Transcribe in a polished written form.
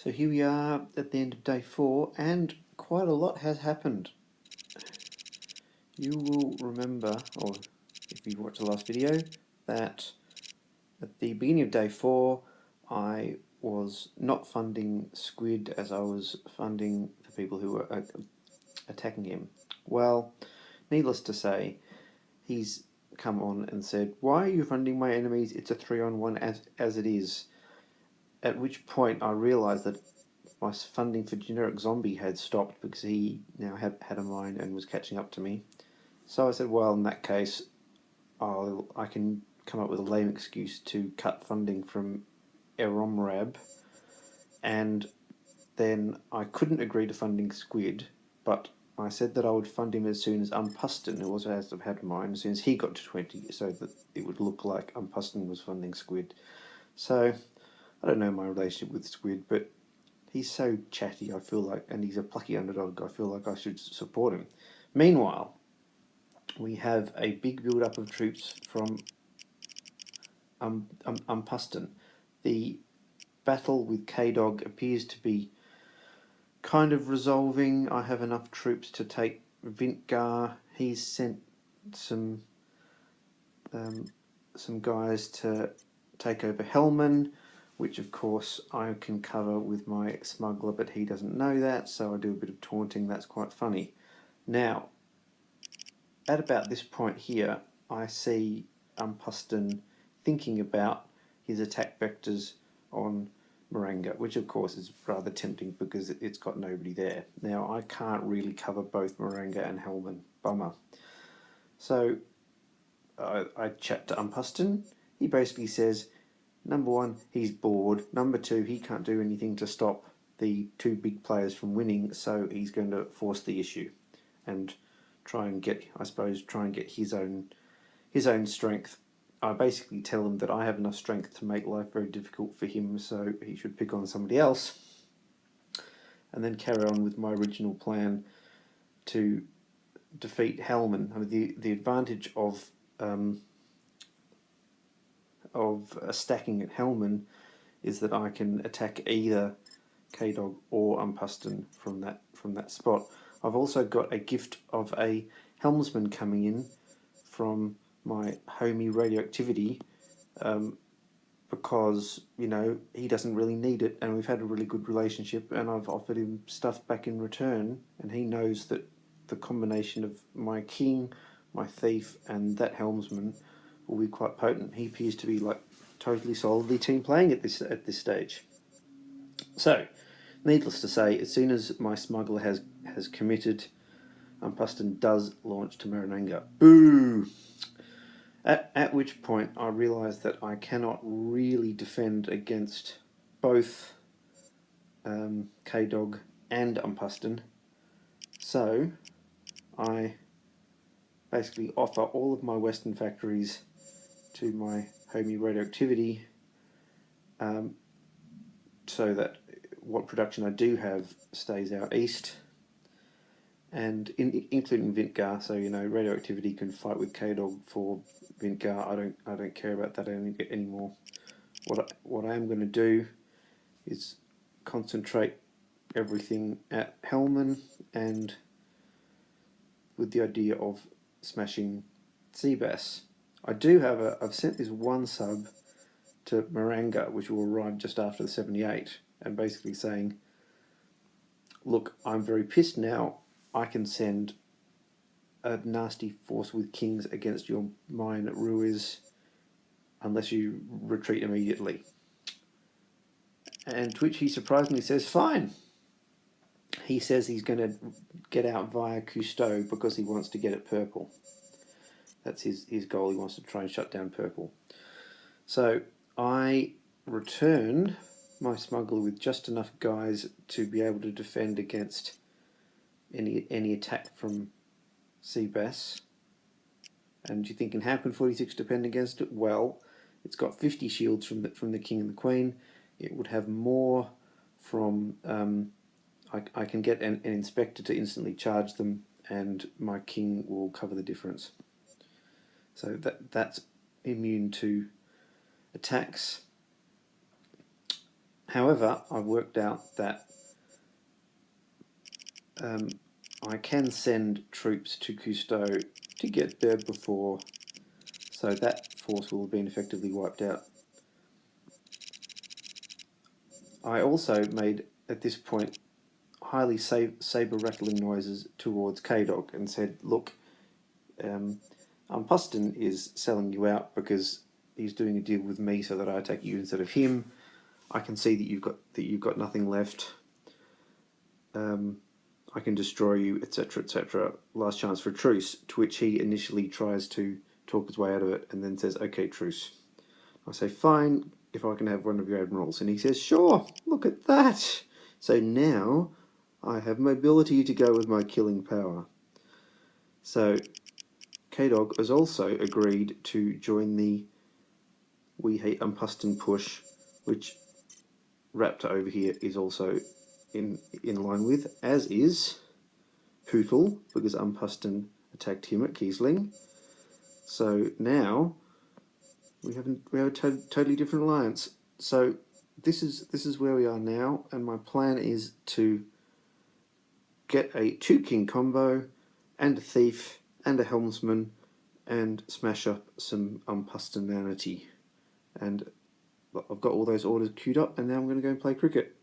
So here we are at the end of day 4, and quite a lot has happened. You will remember, or if you watched the last video, that at the beginning of day 4 I was not funding Squid as I was funding the people who were attacking him. Well, needless to say, he's come on and said, "Why are you funding my enemies? It's a 3-on-1 as it is." At which point I realised that my funding for generic zombie had stopped because he now had a mine and was catching up to me. So I said, well, in that case, I can come up with a lame excuse to cut funding from Eromrab, and then I couldn't agree to funding Squid, but I said that I would fund him as soon as Umpuston, who also has to have mine, as soon as he got to 20, so that it would look like Umpuston was funding Squid. So I don't know my relationship with Squid, but he's so chatty, I feel like, and he's a plucky underdog, I feel like I should support him. Meanwhile, we have a big build-up of troops from Umpuston. The battle with K-Dog appears to be kind of resolving. I have enough troops to take Vintgar. He's sent some guys to take over Helman, which of course I can cover with my smuggler, but he doesn't know that, so I do a bit of taunting. That's quite funny. Now, at about this point here, I see Umpuston thinking about his attack vectors on Maranga, which of course is rather tempting because it's got nobody there. Now, I can't really cover both Maranga and Helman. Bummer. So I chat to Umpuston. He basically says, number one, he's bored. Number two, he can't do anything to stop the two big players from winning, so he's going to force the issue and try and get his own strength. I basically tell him that I have enough strength to make life very difficult for him, so he should pick on somebody else, and then carry on with my original plan to defeat Helman. I mean, the advantage of stacking at Helman is that I can attack either K-Dog or Umpuston from that spot. I've also got a gift of a helmsman coming in from my homie Radioactivity, because, you know, he doesn't really need it, and we've had a really good relationship, and I've offered him stuff back in return, and he knows that the combination of my king, my thief, and that helmsman will be quite potent. He appears to be like totally solidly team playing at this stage. So, needless to say, as soon as my smuggler has committed, Umpuston does launch to Marananga. Boo! At which point I realise that I cannot really defend against both K-Dog and Umpuston, so I basically offer all of my western factories to my homie Radioactivity, so that what production I do have stays out east, and including Vintgar, so, you know, Radioactivity can fight with K-Dog for Vintgar. I don't care about that anymore. What I am going to do is concentrate everything at Helman, and with the idea of smashing Seabass. I do have I've sent this one sub to Maranga, which will arrive just after the 78, and basically saying, look, I'm very pissed now. I can send a nasty force with kings against your mine at Ruiz unless you retreat immediately. And to which he surprisingly says, fine. He says he's going to get out via Cousteau because he wants to get at purple. That's his goal. He wants to try and shut down purple. So I return my smuggler with just enough guys to be able to defend against any attack from Seabass. And you're thinking, how can 46 defend against it? Well, it's got 50 shields from the King and the Queen. It would have more from... I can get an inspector to instantly charge them, and my King will cover the difference. So that's immune to attacks. However, I've worked out that I can send troops to Cousteau to get there before, so that force will have been effectively wiped out. I also made, at this point, highly saber rattling noises towards K-Dog and said, look, Pustin is selling you out because he's doing a deal with me so that I take you instead of him. I can see that you've got nothing left. I can destroy you, etc., etc. Last chance for a truce. To which he initially tries to talk his way out of it and then says, "Okay, truce." I say, "Fine, if I can have one of your admirals," and he says, "Sure. Look at that." So now I have mobility to go with my killing power. So K-Dog has also agreed to join the We Hate Umpuston push, which Raptor over here is also in line with, as is Pootle, because Umpuston attacked him at Kiesling. So now we have a totally different alliance. So this is where we are now, and my plan is to get a 2-king combo and a thief and a helmsman and smash up some Umpustonanity. And I've got all those orders queued up, and now I'm going to go and play cricket.